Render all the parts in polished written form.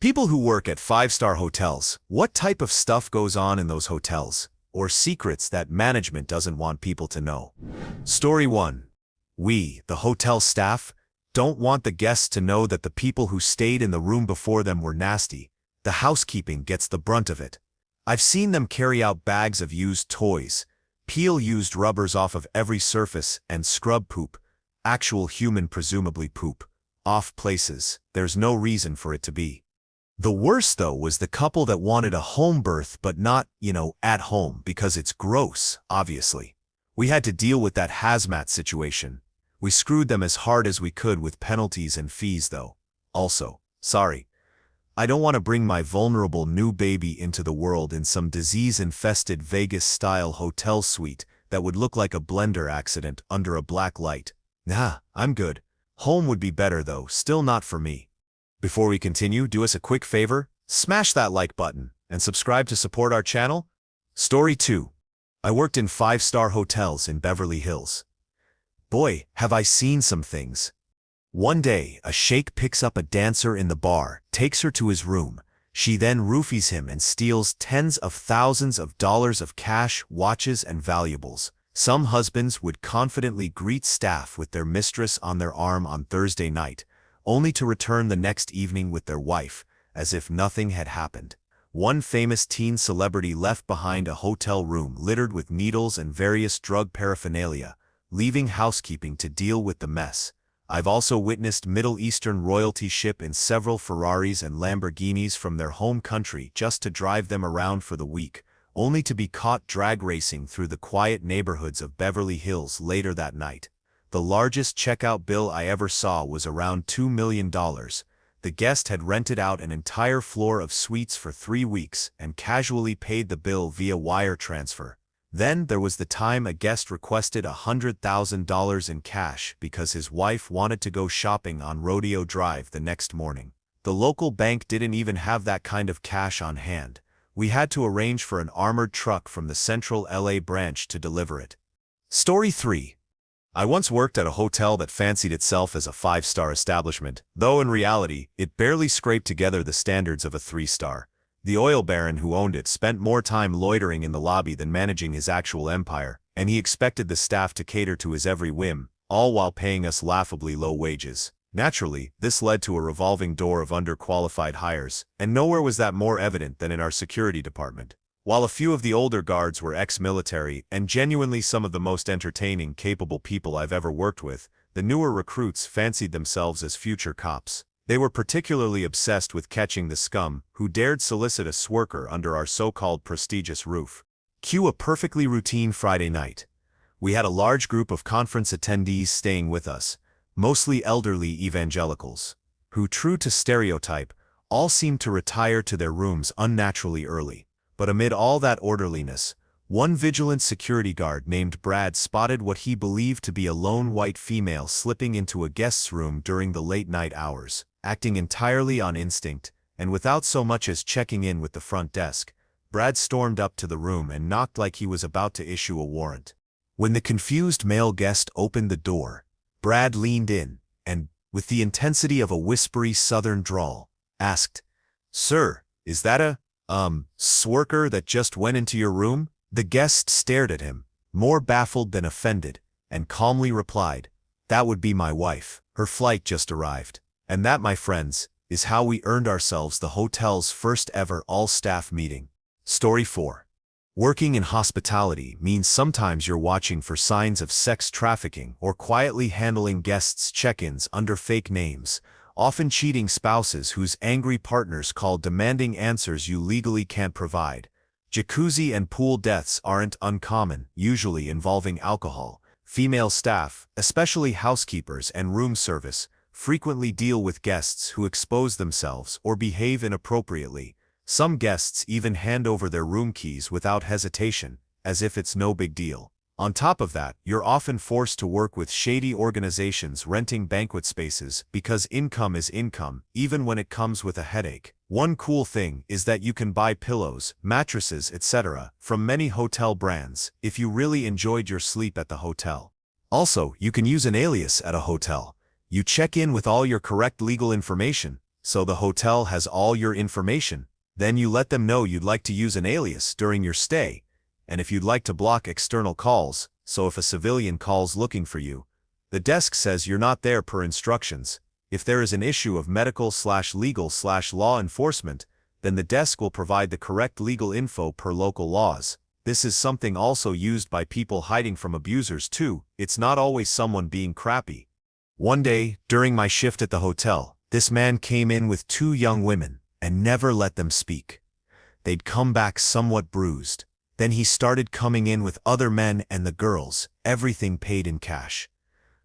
People who work at five-star hotels, what type of stuff goes on in those hotels? Or secrets that management doesn't want people to know? Story 1. We, the hotel staff, don't want the guests to know that the people who stayed in the room before them were nasty. The housekeeping gets the brunt of it. I've seen them carry out bags of used toys, peel used rubbers off of every surface, and scrub poop, actual human presumably poop, off places there's no reason for it to be. The worst, though, was the couple that wanted a home birth but not, at home because it's gross, obviously. We had to deal with that hazmat situation. We screwed them as hard as we could with penalties and fees, though. Also, sorry, I don't want to bring my vulnerable new baby into the world in some disease-infested Vegas-style hotel suite that would look like a blender accident under a black light. Nah, I'm good. Home would be better, though, still not for me. Before we continue, do us a quick favor, smash that like button, and subscribe to support our channel. Story 2. I worked in five-star hotels in Beverly Hills. Boy, have I seen some things. One day, a sheikh picks up a dancer in the bar, takes her to his room. She then roofies him and steals tens of thousands of dollars of cash, watches, and valuables. Some husbands would confidently greet staff with their mistress on their arm on Thursday night, only to return the next evening with their wife, as if nothing had happened. One famous teen celebrity left behind a hotel room littered with needles and various drug paraphernalia, leaving housekeeping to deal with the mess. I've also witnessed Middle Eastern royalty ship in several Ferraris and Lamborghinis from their home country just to drive them around for the week, only to be caught drag racing through the quiet neighborhoods of Beverly Hills later that night. The largest checkout bill I ever saw was around $2 million. The guest had rented out an entire floor of suites for 3 weeks and casually paid the bill via wire transfer. Then there was the time a guest requested $100,000 in cash because his wife wanted to go shopping on Rodeo Drive the next morning. The local bank didn't even have that kind of cash on hand. We had to arrange for an armored truck from the central LA branch to deliver it. Story 3. I once worked at a hotel that fancied itself as a 5-star establishment, though in reality, it barely scraped together the standards of a 3-star. The oil baron who owned it spent more time loitering in the lobby than managing his actual empire, and he expected the staff to cater to his every whim, all while paying us laughably low wages. Naturally, this led to a revolving door of underqualified hires, and nowhere was that more evident than in our security department. While a few of the older guards were ex-military and genuinely some of the most entertaining, capable people I've ever worked with, the newer recruits fancied themselves as future cops. They were particularly obsessed with catching the scum who dared solicit a swerker under our so-called prestigious roof. Cue a perfectly routine Friday night. We had a large group of conference attendees staying with us, mostly elderly evangelicals, who, true to stereotype, all seemed to retire to their rooms unnaturally early. But amid all that orderliness, one vigilant security guard named Brad spotted what he believed to be a lone white female slipping into a guest's room during the late-night hours. Acting entirely on instinct, and without so much as checking in with the front desk, Brad stormed up to the room and knocked like he was about to issue a warrant. When the confused male guest opened the door, Brad leaned in and, with the intensity of a whispery southern drawl, asked, "Sir, is that a swerker that just went into your room?" The guest stared at him, more baffled than offended, and calmly replied, "That would be my wife. Her flight just arrived." And that, my friends, is how we earned ourselves the hotel's first ever all-staff meeting. Story 4. Working in hospitality means sometimes you're watching for signs of sex trafficking or quietly handling guests' check-ins under fake names, often cheating spouses whose angry partners call demanding answers you legally can't provide. Jacuzzi and pool deaths aren't uncommon, usually involving alcohol. Female staff, especially housekeepers and room service, frequently deal with guests who expose themselves or behave inappropriately. Some guests even hand over their room keys without hesitation, as if it's no big deal. On top of that, you're often forced to work with shady organizations renting banquet spaces because income is income, even when it comes with a headache. One cool thing is that you can buy pillows, mattresses, etc. from many hotel brands if you really enjoyed your sleep at the hotel. Also, you can use an alias at a hotel. You check in with all your correct legal information, so the hotel has all your information. Then you let them know you'd like to use an alias during your stay, and if you'd like to block external calls, so if a civilian calls looking for you, the desk says you're not there per instructions. If there is an issue of medical/legal/law enforcement, then the desk will provide the correct legal info per local laws. This is something also used by people hiding from abusers too. It's not always someone being crappy. One day, during my shift at the hotel, this man came in with two young women and never let them speak. They'd come back somewhat bruised. Then he started coming in with other men and the girls, everything paid in cash.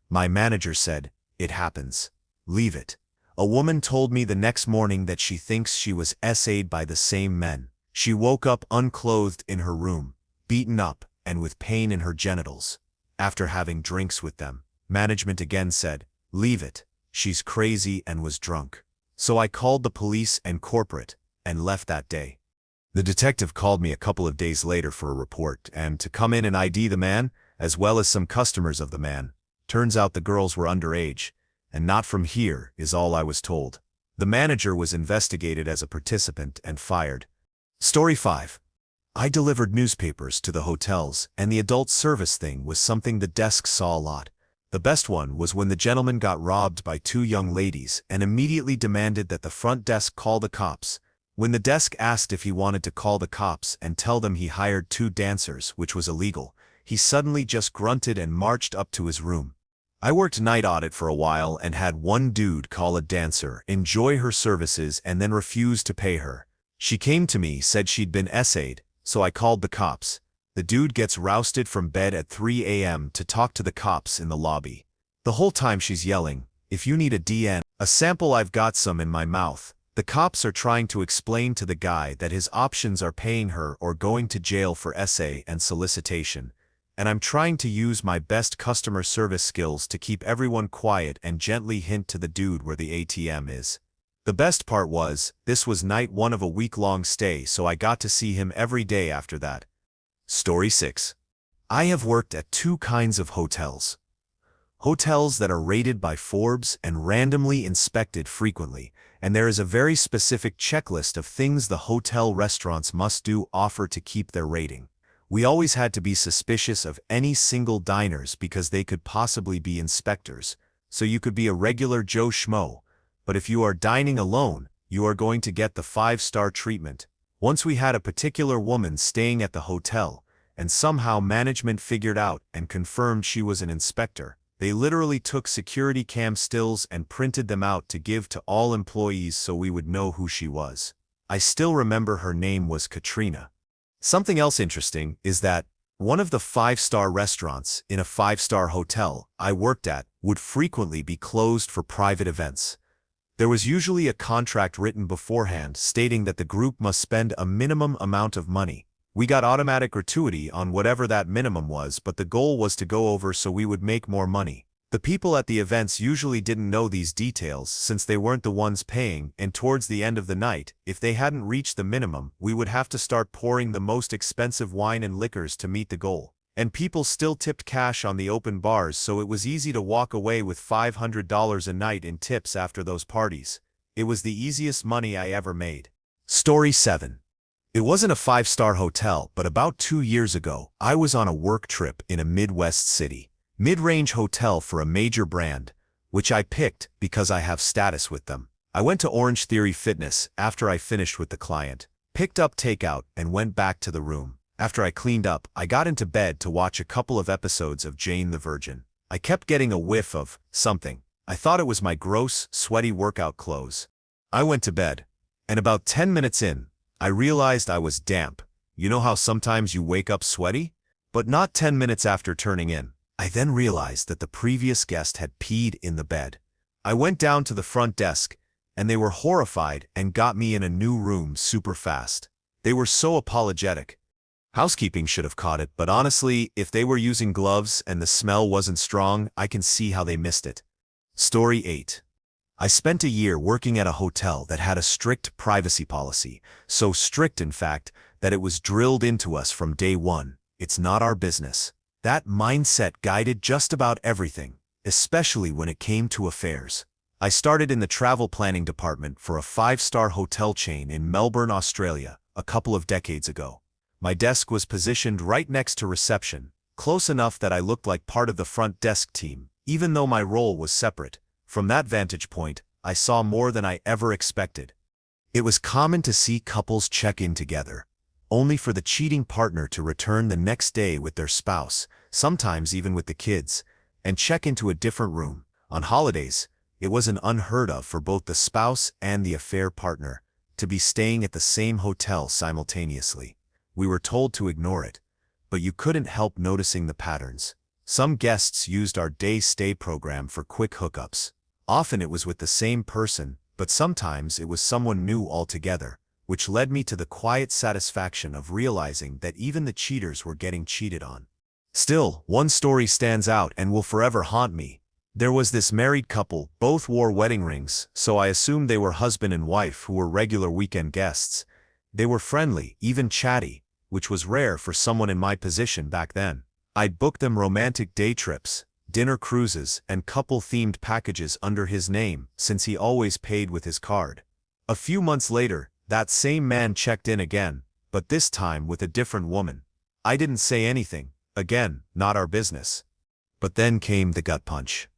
My manager said, "It happens. Leave it." A woman told me the next morning that she thinks she was SA'd by the same men. She woke up unclothed in her room, beaten up, and with pain in her genitals. After having drinks with them, management again said, "Leave it. She's crazy and was drunk." So I called the police and corporate, and left that day. The detective called me a couple of days later for a report, and to come in and ID the man, as well as some customers of the man. Turns out the girls were underage, and not from here, is all I was told. The manager was investigated as a participant and fired. Story 5. I delivered newspapers to the hotels, and the adult service thing was something the desk saw a lot. The best one was when the gentleman got robbed by two young ladies and immediately demanded that the front desk call the cops. When the desk asked if he wanted to call the cops and tell them he hired two dancers, which was illegal, he suddenly just grunted and marched up to his room. I worked night audit for a while and had one dude call a dancer, enjoy her services, and then refuse to pay her. She came to me, said she'd been SA'd, so I called the cops. The dude gets rousted from bed at 3 a.m. to talk to the cops in the lobby. The whole time she's yelling, "If you need a DN, a sample, I've got some in my mouth." The cops are trying to explain to the guy that his options are paying her or going to jail for SA and solicitation. And I'm trying to use my best customer service skills to keep everyone quiet and gently hint to the dude where the ATM is. The best part was, this was night one of a week-long stay, so I got to see him every day after that. Story 6. I have worked at two kinds of hotels. Hotels that are rated by Forbes and randomly inspected frequently, and there is a very specific checklist of things the hotel restaurants must do offer to keep their rating. We always had to be suspicious of any single diners because they could possibly be inspectors, so you could be a regular Joe Schmo, but if you are dining alone, you are going to get the 5-star treatment. Once we had a particular woman staying at the hotel, and somehow management figured out and confirmed she was an inspector. They literally took security cam stills and printed them out to give to all employees so we would know who she was. I still remember her name was Katrina. Something else interesting is that one of the 5-star restaurants in a 5-star hotel I worked at would frequently be closed for private events. There was usually a contract written beforehand stating that the group must spend a minimum amount of money. We got automatic gratuity on whatever that minimum was, but the goal was to go over so we would make more money. The people at the events usually didn't know these details since they weren't the ones paying, and towards the end of the night, if they hadn't reached the minimum, we would have to start pouring the most expensive wine and liquors to meet the goal. And people still tipped cash on the open bars, so it was easy to walk away with $500 a night in tips after those parties. It was the easiest money I ever made. Story 7. It wasn't a 5-star hotel, but about 2 years ago, I was on a work trip in a Midwest city. Mid-range hotel for a major brand, which I picked because I have status with them. I went to Orange Theory Fitness after I finished with the client, picked up takeout, and went back to the room. After I cleaned up, I got into bed to watch a couple of episodes of Jane the Virgin. I kept getting a whiff of something. I thought it was my gross, sweaty workout clothes. I went to bed, and about 10 minutes in, I realized I was damp. You know how sometimes you wake up sweaty? But not 10 minutes after turning in. I then realized that the previous guest had peed in the bed. I went down to the front desk, and they were horrified and got me in a new room super fast. They were so apologetic. Housekeeping should have caught it, but honestly, if they were using gloves and the smell wasn't strong, I can see how they missed it. Story 8. I spent a year working at a hotel that had a strict privacy policy, so strict in fact that it was drilled into us from day one. It's not our business. That mindset guided just about everything, especially when it came to affairs. I started in the travel planning department for a five-star hotel chain in Melbourne, Australia, a couple of decades ago. My desk was positioned right next to reception, close enough that I looked like part of the front desk team, even though my role was separate. From that vantage point, I saw more than I ever expected. It was common to see couples check in together, only for the cheating partner to return the next day with their spouse, sometimes even with the kids, and check into a different room. On holidays, it wasn't unheard of for both the spouse and the affair partner to be staying at the same hotel simultaneously. We were told to ignore it, but you couldn't help noticing the patterns. Some guests used our day stay program for quick hookups. Often it was with the same person, but sometimes it was someone new altogether, which led me to the quiet satisfaction of realizing that even the cheaters were getting cheated on. Still, one story stands out and will forever haunt me. There was this married couple, both wore wedding rings, so I assumed they were husband and wife who were regular weekend guests. They were friendly, even chatty, which was rare for someone in my position back then. I'd booked them romantic day trips, dinner cruises, and couple-themed packages under his name, since he always paid with his card. A few months later, that same man checked in again, but this time with a different woman. I didn't say anything. Again, not our business. But then came the gut punch.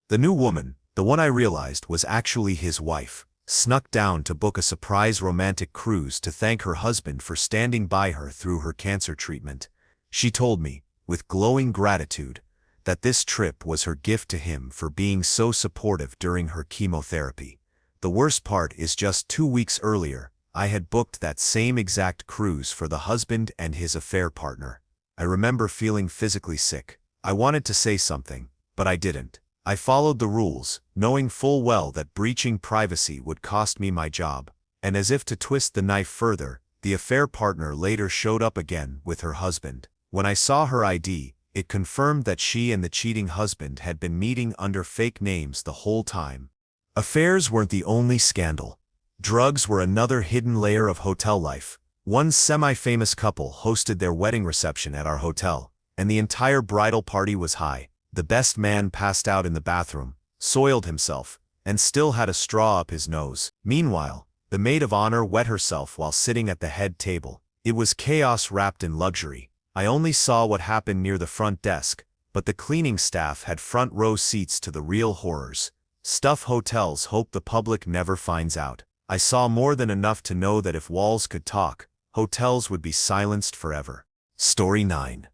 The new woman, the one I realized was actually his wife, snuck down to book a surprise romantic cruise to thank her husband for standing by her through her cancer treatment. She told me, with glowing gratitude, that this trip was her gift to him for being so supportive during her chemotherapy. The worst part is just 2 weeks earlier, I had booked that same exact cruise for the husband and his affair partner. I remember feeling physically sick. I wanted to say something, but I didn't. I followed the rules, knowing full well that breaching privacy would cost me my job. And as if to twist the knife further, the affair partner later showed up again with her husband. When I saw her ID, it confirmed that she and the cheating husband had been meeting under fake names the whole time. Affairs weren't the only scandal. Drugs were another hidden layer of hotel life. One semi-famous couple hosted their wedding reception at our hotel, and the entire bridal party was high. The best man passed out in the bathroom, soiled himself, and still had a straw up his nose. Meanwhile, the maid of honor wet herself while sitting at the head table. It was chaos wrapped in luxury. I only saw what happened near the front desk, but the cleaning staff had front row seats to the real horrors. Stuff hotels hope the public never finds out. I saw more than enough to know that if walls could talk, hotels would be silenced forever. Story 9.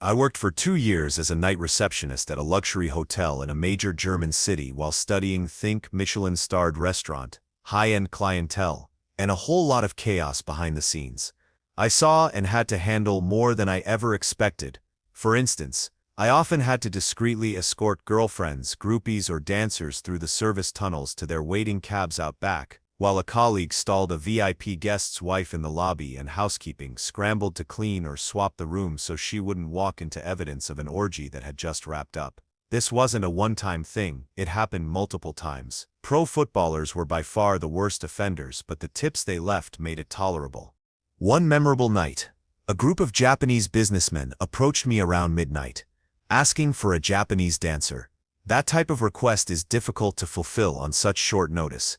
I worked for 2 years as a night receptionist at a luxury hotel in a major German city while studying think Michelin-starred restaurant, high-end clientele, and a whole lot of chaos behind the scenes. I saw and had to handle more than I ever expected. For instance, I often had to discreetly escort girlfriends, groupies, or dancers through the service tunnels to their waiting cabs out back, while a colleague stalled a VIP guest's wife in the lobby and housekeeping scrambled to clean or swap the room so she wouldn't walk into evidence of an orgy that had just wrapped up. This wasn't a one-time thing, it happened multiple times. Pro footballers were by far the worst offenders, but the tips they left made it tolerable. One memorable night, a group of Japanese businessmen approached me around midnight, asking for a Japanese dancer. That type of request is difficult to fulfill on such short notice.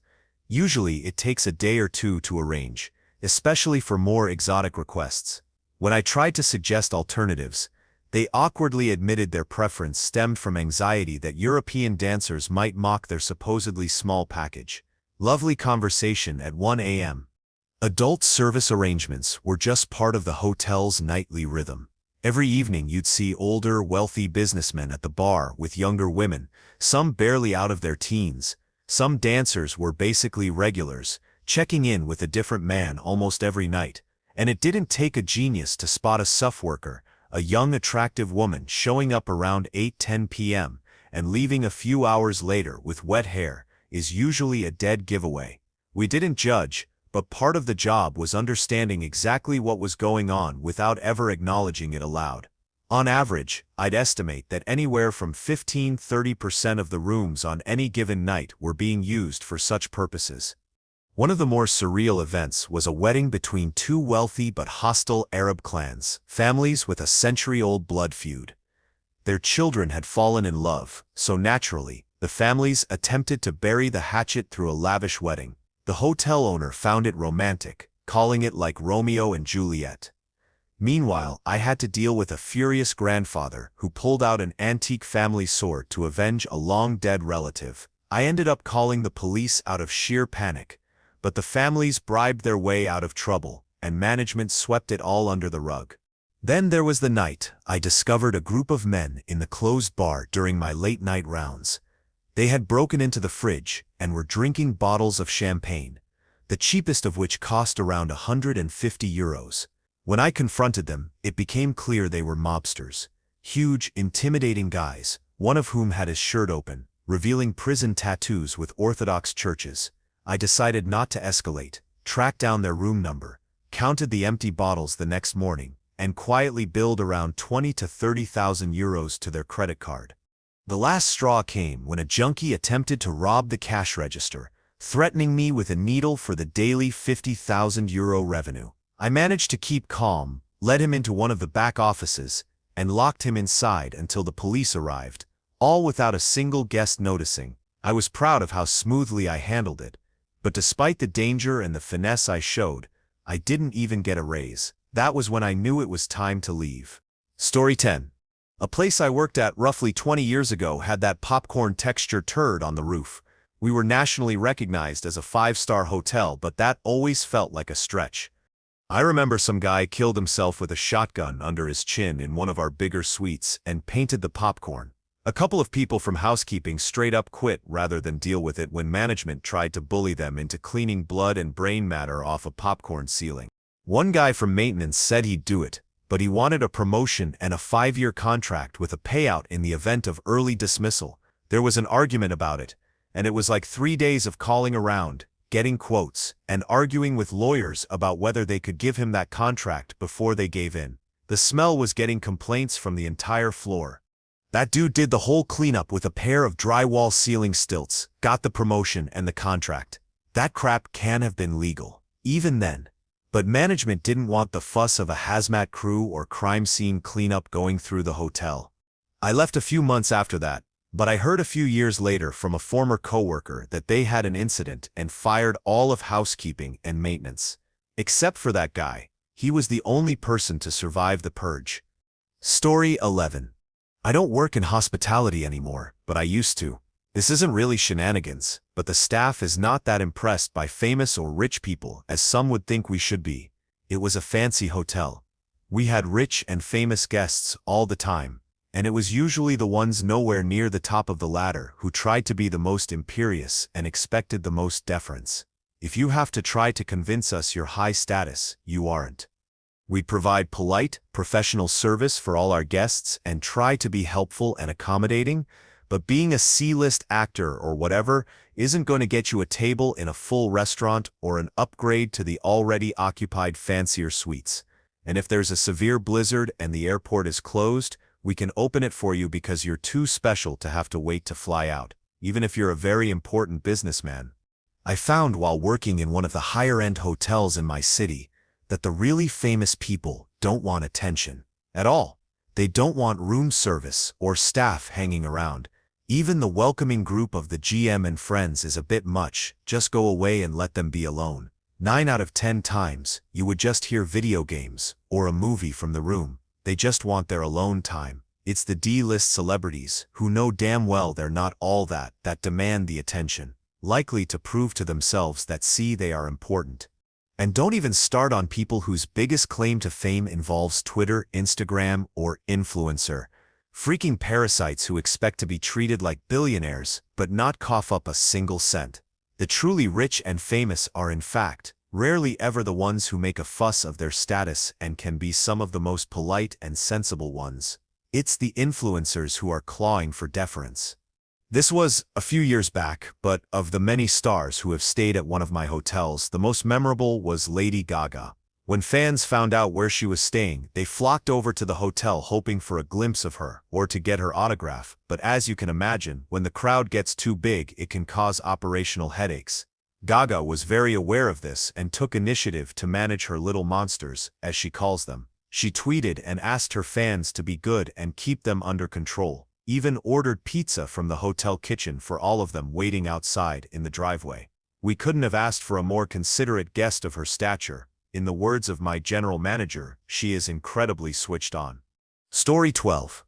Usually it takes a day or two to arrange, especially for more exotic requests. When I tried to suggest alternatives, they awkwardly admitted their preference stemmed from anxiety that European dancers might mock their supposedly small package. Lovely conversation at 1 a.m. Adult service arrangements were just part of the hotel's nightly rhythm. Every evening you'd see older, wealthy businessmen at the bar with younger women, some barely out of their teens. Some dancers were basically regulars, checking in with a different man almost every night. And it didn't take a genius to spot a suff worker, a young attractive woman showing up around 8-10 p.m. and leaving a few hours later with wet hair is usually a dead giveaway. We didn't judge, but part of the job was understanding exactly what was going on without ever acknowledging it aloud. On average, I'd estimate that anywhere from 15–30% of the rooms on any given night were being used for such purposes. One of the more surreal events was a wedding between two wealthy but hostile Arab clans, families with a century-old blood feud. Their children had fallen in love, so naturally, The families attempted to bury the hatchet through a lavish wedding. The hotel owner found it romantic, calling it like Romeo and Juliet. Meanwhile, I had to deal with a furious grandfather who pulled out an antique family sword to avenge a long-dead relative. I ended up calling the police out of sheer panic, but the families bribed their way out of trouble, and management swept it all under the rug. Then there was the night I discovered a group of men in the closed bar during my late-night rounds. They had broken into the fridge and were drinking bottles of champagne, the cheapest of which cost around €150. When I confronted them, it became clear they were mobsters. Huge, intimidating guys, one of whom had his shirt open, revealing prison tattoos with Orthodox churches. I decided not to escalate, tracked down their room number, counted the empty bottles the next morning, and quietly billed around €20,000 to €30,000 to their credit card. The last straw came when a junkie attempted to rob the cash register, threatening me with a needle for the daily €50,000 revenue. I managed to keep calm, led him into one of the back offices, and locked him inside until the police arrived, all without a single guest noticing. I was proud of how smoothly I handled it, but despite the danger and the finesse I showed, I didn't even get a raise. That was when I knew it was time to leave. Story 10. A place I worked at roughly 20 years ago had that popcorn texture turd on the roof. We were nationally recognized as a 5-star hotel, but that always felt like a stretch. I remember some guy killed himself with a shotgun under his chin in one of our bigger suites and painted the popcorn. A couple of people from housekeeping straight up quit rather than deal with it when management tried to bully them into cleaning blood and brain matter off a popcorn ceiling. One guy from maintenance said he'd do it, but he wanted a promotion and a 5-year contract with a payout in the event of early dismissal. There was an argument about it, and it was like 3 days of calling around, getting quotes, and arguing with lawyers about whether they could give him that contract before they gave in. The smell was getting complaints from the entire floor. That dude did the whole cleanup with a pair of drywall ceiling stilts, got the promotion and the contract. That crap can have been legal, even then. But management didn't want the fuss of a hazmat crew or crime scene cleanup going through the hotel. I left a few months after that, but I heard a few years later from a former coworker that they had an incident and fired all of housekeeping and maintenance. Except for that guy, he was the only person to survive the purge. Story 11. I don't work in hospitality anymore, but I used to. This isn't really shenanigans, but the staff is not that impressed by famous or rich people as some would think we should be. It was a fancy hotel. We had rich and famous guests all the time, and it was usually the ones nowhere near the top of the ladder who tried to be the most imperious and expected the most deference. If you have to try to convince us you're high status, you aren't. We'd provide polite, professional service for all our guests and try to be helpful and accommodating, but being a C-list actor or whatever isn't going to get you a table in a full restaurant or an upgrade to the already occupied fancier suites. And if there's a severe blizzard and the airport is closed, we can open it for you because you're too special to have to wait to fly out, even if you're a very important businessman. I found while working in one of the higher-end hotels in my city that the really famous people don't want attention at all. They don't want room service or staff hanging around. Even the welcoming group of the GM and friends is a bit much. Just go away and let them be alone. 9 out of 10 times, you would just hear video games or a movie from the room. They just want their alone time. It's the D-list celebrities who know damn well they're not all that demand the attention, likely to prove to themselves that they are important. And don't even start on people whose biggest claim to fame involves Twitter, Instagram, or influencer. Freaking parasites who expect to be treated like billionaires, but not cough up a single cent. The truly rich and famous are in fact rarely ever the ones who make a fuss of their status and can be some of the most polite and sensible ones. It's the influencers who are clawing for deference. This was a few years back, but of the many stars who have stayed at one of my hotels, the most memorable was Lady Gaga. When fans found out where she was staying, they flocked over to the hotel hoping for a glimpse of her or to get her autograph. But as you can imagine, when the crowd gets too big, it can cause operational headaches. Gaga was very aware of this and took initiative to manage her little monsters, as she calls them. She tweeted and asked her fans to be good and keep them under control. even ordered pizza from the hotel kitchen for all of them waiting outside in the driveway. We couldn't have asked for a more considerate guest of her stature. In the words of my general manager, she is incredibly switched on. Story 12.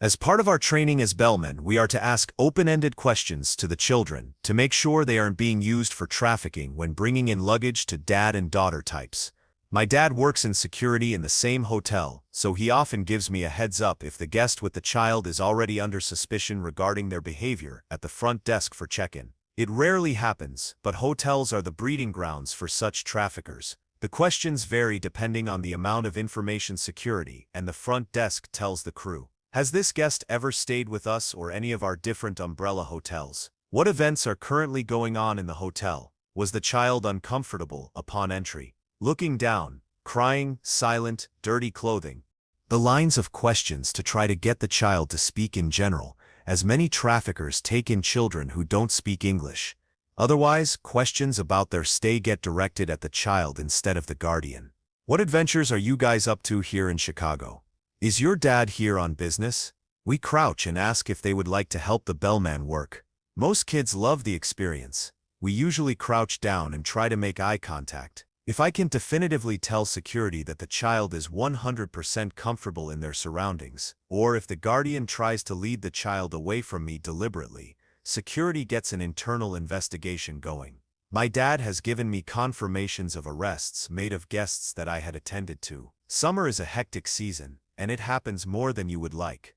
As part of our training as bellmen, we are to ask open-ended questions to the children to make sure they aren't being used for trafficking when bringing in luggage to dad and daughter types. My dad works in security in the same hotel, so he often gives me a heads up if the guest with the child is already under suspicion regarding their behavior at the front desk for check-in. It rarely happens, but hotels are the breeding grounds for such traffickers. The questions vary depending on the amount of information security and the front desk tells the crew. Has this guest ever stayed with us or any of our different umbrella hotels? What events are currently going on in the hotel? Was the child uncomfortable upon entry? Looking down, crying, silent, dirty clothing. The lines of questions to try to get the child to speak in general, as many traffickers take in children who don't speak English. Otherwise, questions about their stay get directed at the child instead of the guardian. What adventures are you guys up to here in Chicago? Is your dad here on business? We crouch and ask if they would like to help the bellman work. Most kids love the experience. We usually crouch down and try to make eye contact. If I can definitively tell security that the child is 100% comfortable in their surroundings, or if the guardian tries to lead the child away from me deliberately, security gets an internal investigation going. My dad has given me confirmations of arrests made of guests that I had attended to. Summer is a hectic season, and it happens more than you would like.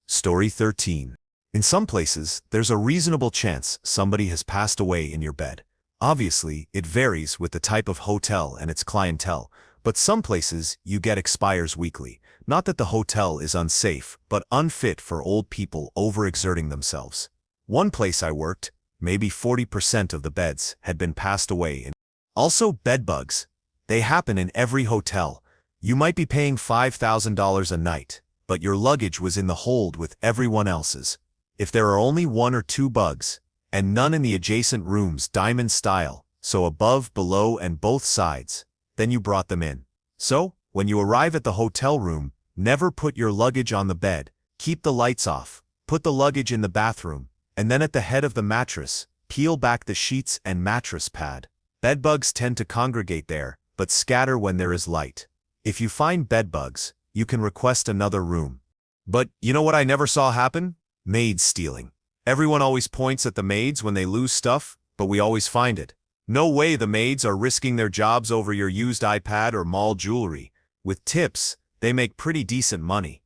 Story 13. In some places, there's a reasonable chance somebody has passed away in your bed. Obviously, it varies with the type of hotel and its clientele, but some places you get expires weekly. Not that the hotel is unsafe, but unfit for old people overexerting themselves. One place I worked, maybe 40% of the beds had been passed away. Also, bedbugs. They happen in every hotel. You might be paying $5,000 a night, but your luggage was in the hold with everyone else's. If there are only one or two bugs, and none in the adjacent rooms diamond style, so above, below, and both sides, then you brought them in. So, when you arrive at the hotel room, never put your luggage on the bed, keep the lights off, put the luggage in the bathroom, and then at the head of the mattress, peel back the sheets and mattress pad. Bedbugs tend to congregate there, but scatter when there is light. If you find bedbugs, you can request another room. But you know what I never saw happen? Maids stealing. Everyone always points at the maids when they lose stuff, but we always find it. No way the maids are risking their jobs over your used iPad or mall jewelry. With tips, they make pretty decent money.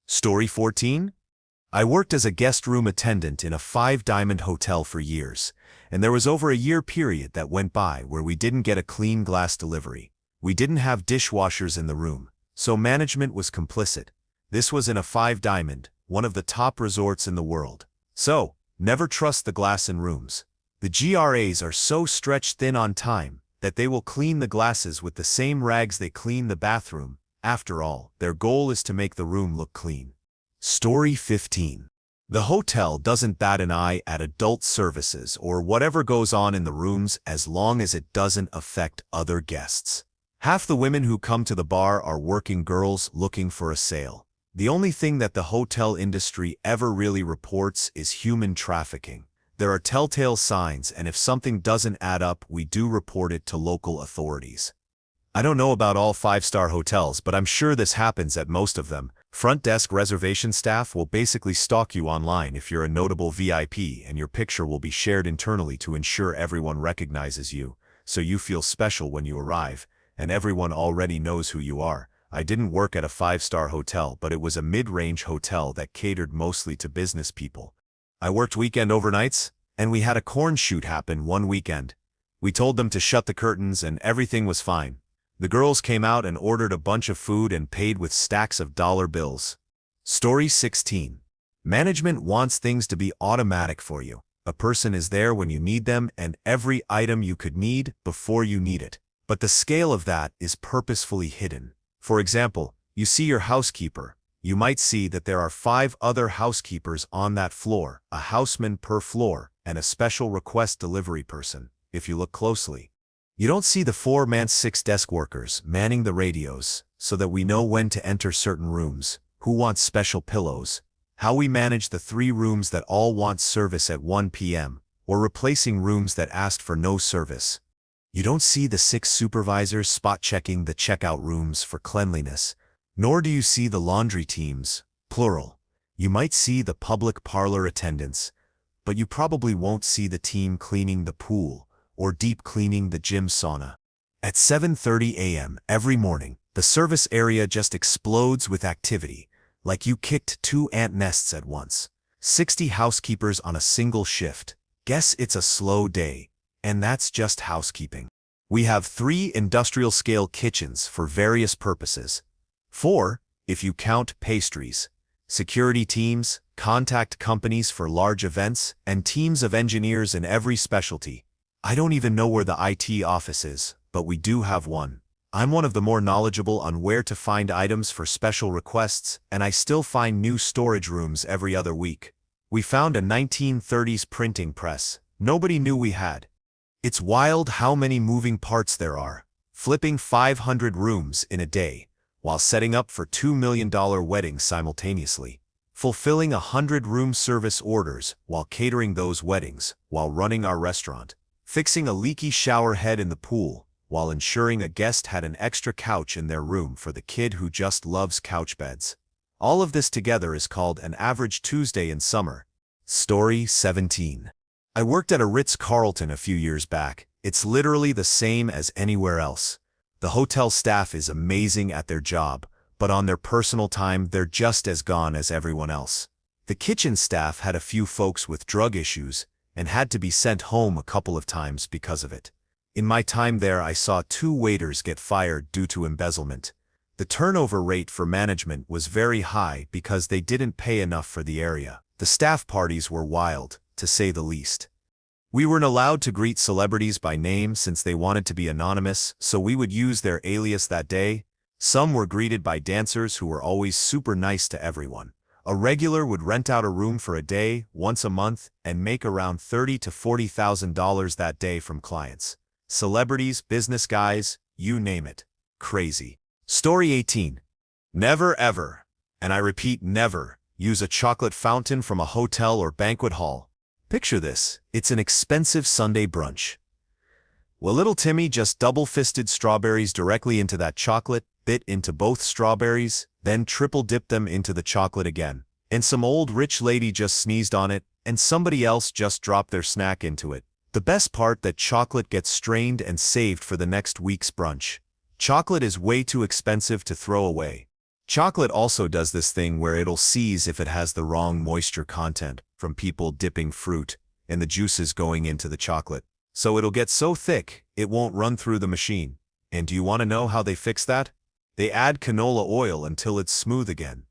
Story 14. I worked as a guest room attendant in a 5-diamond hotel for years, and there was over a year period that went by where we didn't get a clean glass delivery. We didn't have dishwashers in the room, so management was complicit. This was in a 5-diamond, one of the top resorts in the world. So, never trust the glass in rooms. The GRAs are so stretched thin on time that they will clean the glasses with the same rags they clean the bathroom. After all, their goal is to make the room look clean. Story 15. The hotel doesn't bat an eye at adult services or whatever goes on in the rooms as long as it doesn't affect other guests. Half the women who come to the bar are working girls looking for a sale. The only thing that the hotel industry ever really reports is human trafficking. There are telltale signs, and if something doesn't add up, we do report it to local authorities. I don't know about all 5-star hotels, but I'm sure this happens at most of them. Front desk reservation staff will basically stalk you online if you're a notable VIP, and your picture will be shared internally to ensure everyone recognizes you, so you feel special when you arrive, and everyone already knows who you are. I didn't work at a 5-star hotel, but it was a mid-range hotel that catered mostly to business people. I worked weekend overnights, and we had a corn shoot happen one weekend. We told them to shut the curtains and everything was fine. The girls came out and ordered a bunch of food and paid with stacks of dollar bills. Story 16. Management wants things to be automatic for you. A person is there when you need them and every item you could need before you need it. But the scale of that is purposefully hidden. For example, you see your housekeeper. You might see that there are 5 other housekeepers on that floor, a houseman per floor, and a special request delivery person, if you look closely. You don't see the 4-man 6 desk workers manning the radios so that we know when to enter certain rooms, who wants special pillows, How we manage the 3 rooms that all want service at 1 p.m., or replacing rooms that asked for no service. You don't see the 6 supervisors spot-checking the checkout rooms for cleanliness, nor do you see the laundry teams, plural. You might see the public parlor attendants, but you probably won't see the team cleaning the pool or deep cleaning the gym sauna. At 7:30 a.m. every morning, the service area just explodes with activity, like you kicked 2 ant nests at once. 60 housekeepers on a single shift. Guess it's a slow day, and that's just housekeeping. We have 3 industrial-scale kitchens for various purposes. 4, if you count pastries. Security teams, contact companies for large events, and teams of engineers in every specialty. I don't even know where the IT office is, but we do have one. I'm one of the more knowledgeable on where to find items for special requests, and I still find new storage rooms every other week. We found a 1930s printing press. Nobody knew we had. It's wild how many moving parts there are. Flipping 500 rooms in a day, while setting up for $2 million weddings simultaneously. Fulfilling 100 room service orders while catering those weddings, while running our restaurant. Fixing a leaky shower head in the pool, while ensuring a guest had an extra couch in their room for the kid who just loves couch beds. All of this together is called an average Tuesday in summer. Story 17. I worked at a Ritz-Carlton a few years back. It's literally the same as anywhere else. The hotel staff is amazing at their job, but on their personal time they're just as gone as everyone else. The kitchen staff had a few folks with drug issues and had to be sent home a couple of times because of it. In my time there, I saw 2 waiters get fired due to embezzlement. The turnover rate for management was very high because they didn't pay enough for the area. The staff parties were wild, to say the least. We weren't allowed to greet celebrities by name since they wanted to be anonymous, so we would use their alias that day. Some were greeted by dancers who were always super nice to everyone. A regular would rent out a room for a day, once a month, and make around $30,000 to $40,000 that day from clients. Celebrities, business guys, you name it. Crazy. Story 18. Never ever, and I repeat never, use a chocolate fountain from a hotel or banquet hall. Picture this, it's an expensive Sunday brunch. Well, little Timmy just double-fisted strawberries directly into that chocolate, bit into both strawberries, then triple-dipped them into the chocolate again. And some old rich lady just sneezed on it, and somebody else just dropped their snack into it. The best part, that chocolate gets strained and saved for the next week's brunch. Chocolate is way too expensive to throw away. Chocolate also does this thing where it'll seize if it has the wrong moisture content from people dipping fruit and the juices going into the chocolate. So it'll get so thick, it won't run through the machine. And do you want to know how they fix that? They add canola oil until it's smooth again.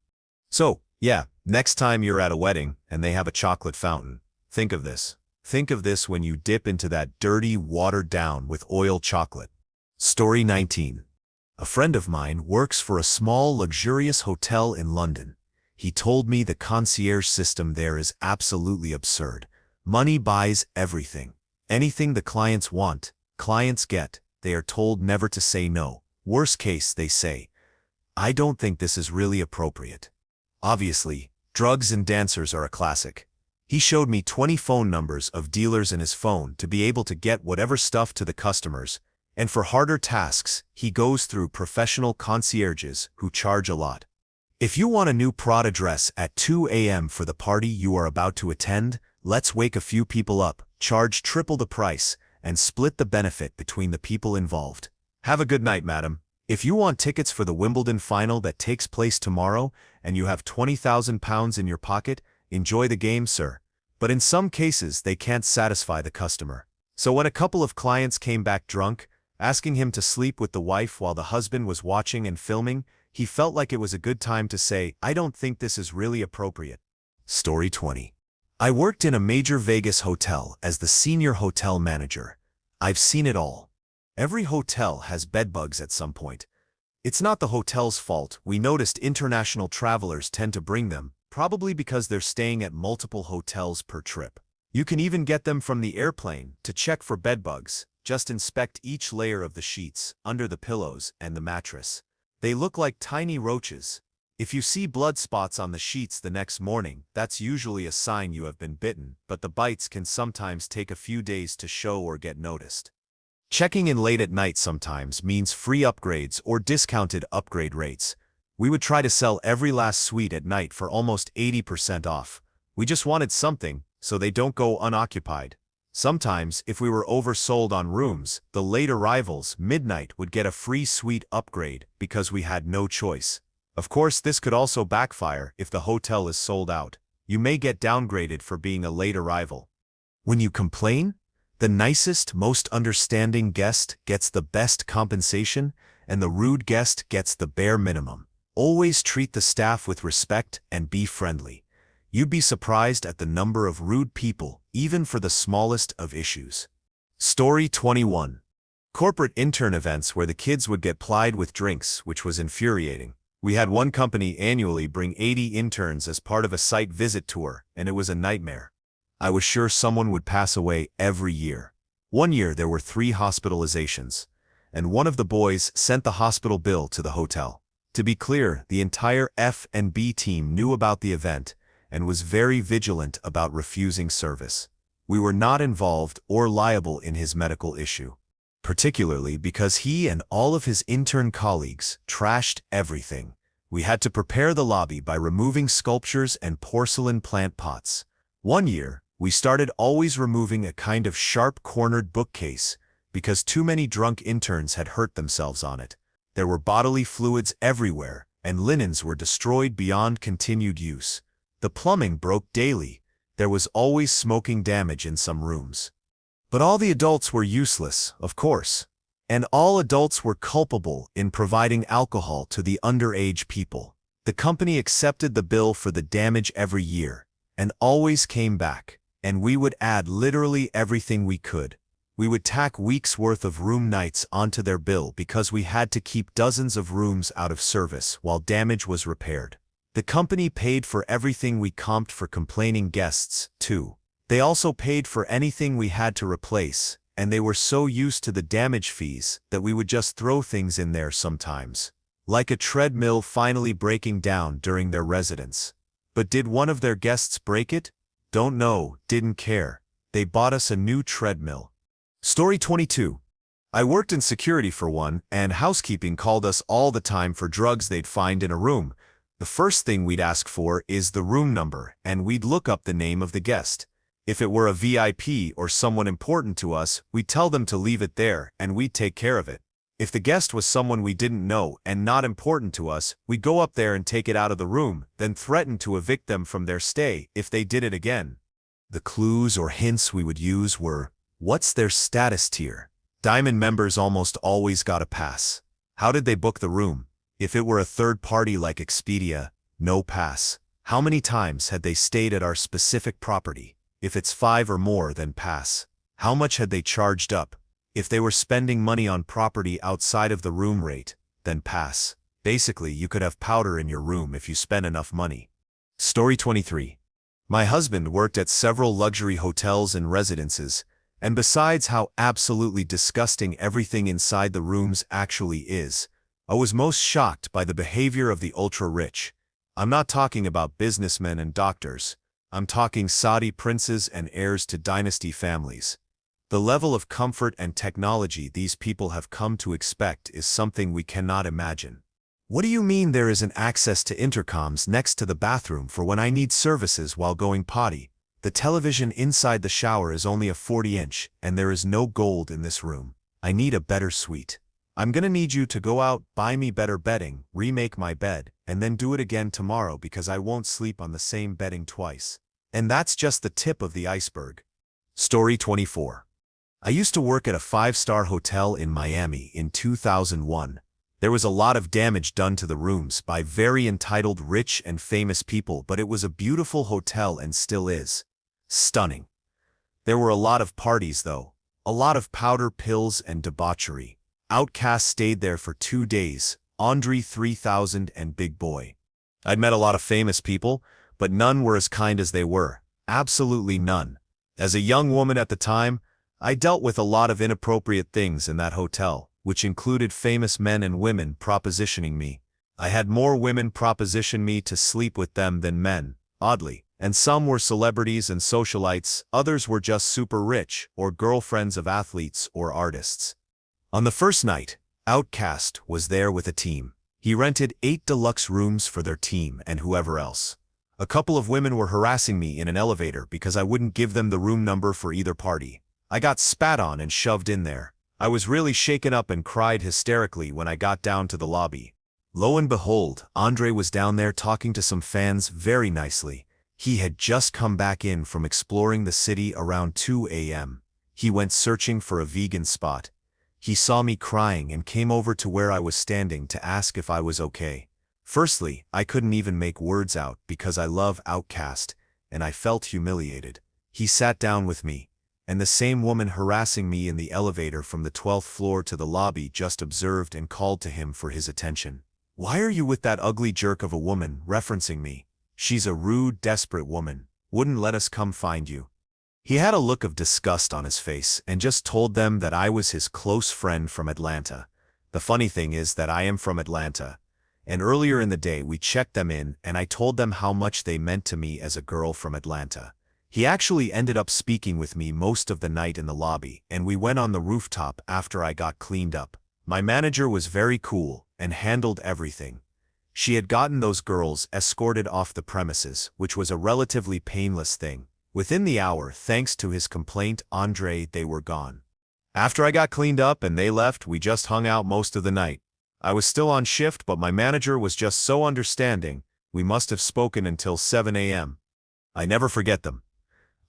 So, yeah, next time you're at a wedding and they have a chocolate fountain, think of this. Think of this when you dip into that dirty, watered down with oil chocolate. Story 19. A friend of mine works for a small, luxurious hotel in London. He told me the concierge system there is absolutely absurd. Money buys everything. Anything the clients want, clients get. They are told never to say no. Worst case, they say, "I don't think this is really appropriate." Obviously, drugs and dancers are a classic. He showed me 20 phone numbers of dealers in his phone to be able to get whatever stuff to the customers, and for harder tasks, he goes through professional concierges who charge a lot. If you want a new Prada dress at 2 a.m. for the party you are about to attend, let's wake a few people up, charge triple the price, and split the benefit between the people involved. Have a good night, madam. If you want tickets for the Wimbledon final that takes place tomorrow, and you have £20,000 in your pocket, enjoy the game, sir. But in some cases, they can't satisfy the customer. So when a couple of clients came back drunk, asking him to sleep with the wife while the husband was watching and filming, he felt like it was a good time to say, "I don't think this is really appropriate." Story 20. I worked in a major Vegas hotel as the senior hotel manager. I've seen it all. Every hotel has bedbugs at some point. It's not the hotel's fault. We noticed international travelers tend to bring them, probably because they're staying at multiple hotels per trip. You can even get them from the airplane to check for bedbugs. Just inspect each layer of the sheets, under the pillows, and the mattress. They look like tiny roaches. If you see blood spots on the sheets the next morning, that's usually a sign you have been bitten, but the bites can sometimes take a few days to show or get noticed. Checking in late at night sometimes means free upgrades or discounted upgrade rates. We would try to sell every last suite at night for almost 80% off. We just wanted something, so they don't go unoccupied. Sometimes, if we were oversold on rooms, the late arrivals, midnight, would get a free suite upgrade because we had no choice. Of course, this could also backfire if the hotel is sold out. You may get downgraded for being a late arrival. When you complain, the nicest, most understanding guest gets the best compensation, and the rude guest gets the bare minimum. Always treat the staff with respect and be friendly. You'd be surprised at the number of rude people, even for the smallest of issues. Story 21. Corporate intern events where the kids would get plied with drinks, which was infuriating. We had one company annually bring 80 interns as part of a site visit tour, and it was a nightmare. I was sure someone would pass away every year. One year there were 3 hospitalizations, and one of the boys sent the hospital bill to the hotel. To be clear, the entire F&B team knew about the event and was very vigilant about refusing service. We were not involved or liable in his medical issue, particularly because he and all of his intern colleagues trashed everything. We had to prepare the lobby by removing sculptures and porcelain plant pots. One year, we started always removing a kind of sharp-cornered bookcase because too many drunk interns had hurt themselves on it. There were bodily fluids everywhere, and linens were destroyed beyond continued use. The plumbing broke daily. There was always smoking damage in some rooms. But all the adults were useless, of course, and all adults were culpable in providing alcohol to the underage people. The company accepted the bill for the damage every year, and always came back, and we would add literally everything we could. We would tack weeks' worth of room nights onto their bill because we had to keep dozens of rooms out of service while damage was repaired. The company paid for everything we comped for complaining guests, too. They also paid for anything we had to replace, and they were so used to the damage fees that we would just throw things in there sometimes. Like a treadmill finally breaking down during their residence. But did one of their guests break it? Don't know, didn't care. They bought us a new treadmill. Story 22. I worked in security for one, and housekeeping called us all the time for drugs they'd find in a room. The first thing we'd ask for is the room number, and we'd look up the name of the guest. If it were a VIP or someone important to us, we'd tell them to leave it there, and we'd take care of it. If the guest was someone we didn't know and not important to us, we'd go up there and take it out of the room, then threaten to evict them from their stay if they did it again. The clues or hints we would use were, what's their status tier? Diamond members almost always got a pass. How did they book the room? If it were a third party like Expedia, no pass. How many times had they stayed at our specific property? If it's 5 or more, then pass. How much had they charged up? If they were spending money on property outside of the room rate, then pass. Basically, you could have powder in your room if you spent enough money. Story 23. My husband worked at several luxury hotels and residences, and besides how absolutely disgusting everything inside the rooms actually is, I was most shocked by the behavior of the ultra-rich. I'm not talking about businessmen and doctors. I'm talking Saudi princes and heirs to dynasty families. The level of comfort and technology these people have come to expect is something we cannot imagine. What do you mean there isn't access to intercoms next to the bathroom for when I need services while going potty? The television inside the shower is only a 40-inch, and there is no gold in this room. I need a better suite. I'm gonna need you to go out, buy me better bedding, remake my bed, and then do it again tomorrow because I won't sleep on the same bedding twice. And that's just the tip of the iceberg. Story 24. I used to work at a 5-star hotel in Miami in 2001. There was a lot of damage done to the rooms by very entitled rich and famous people, but it was a beautiful hotel and still is. Stunning. There were a lot of parties though. A lot of powder pills and debauchery. Outcasts stayed there for 2 days, Andre 3000 and Big Boy. I'd met a lot of famous people, but none were as kind as they were. Absolutely none. As a young woman at the time, I dealt with a lot of inappropriate things in that hotel, which included famous men and women propositioning me. I had more women proposition me to sleep with them than men, oddly, and some were celebrities and socialites, others were just super rich or girlfriends of athletes or artists. On the first night, Outcast was there with a team. He rented 8 deluxe rooms for their team and whoever else. A couple of women were harassing me in an elevator because I wouldn't give them the room number for either party. I got spat on and shoved in there. I was really shaken up and cried hysterically when I got down to the lobby. Lo and behold, Andre was down there talking to some fans very nicely. He had just come back in from exploring the city around 2 a.m. He went searching for a vegan spot. He saw me crying and came over to where I was standing to ask if I was okay. Firstly, I couldn't even make words out because I love Outcast, and I felt humiliated. He sat down with me, and the same woman harassing me in the elevator from the 12th floor to the lobby just observed and called to him for his attention. "Why are you with that ugly jerk of a woman?" referencing me. "She's a rude, desperate woman. Wouldn't let us come find you." He had a look of disgust on his face and just told them that I was his close friend from Atlanta. The funny thing is that I am from Atlanta. And earlier in the day we checked them in and I told them how much they meant to me as a girl from Atlanta. He actually ended up speaking with me most of the night in the lobby, and we went on the rooftop after I got cleaned up. My manager was very cool and handled everything. She had gotten those girls escorted off the premises, which was a relatively painless thing. Within the hour, thanks to his complaint, Andre, they were gone. After I got cleaned up and they left, we just hung out most of the night. I was still on shift, but my manager was just so understanding. We must have spoken until 7 a.m. I never forget them.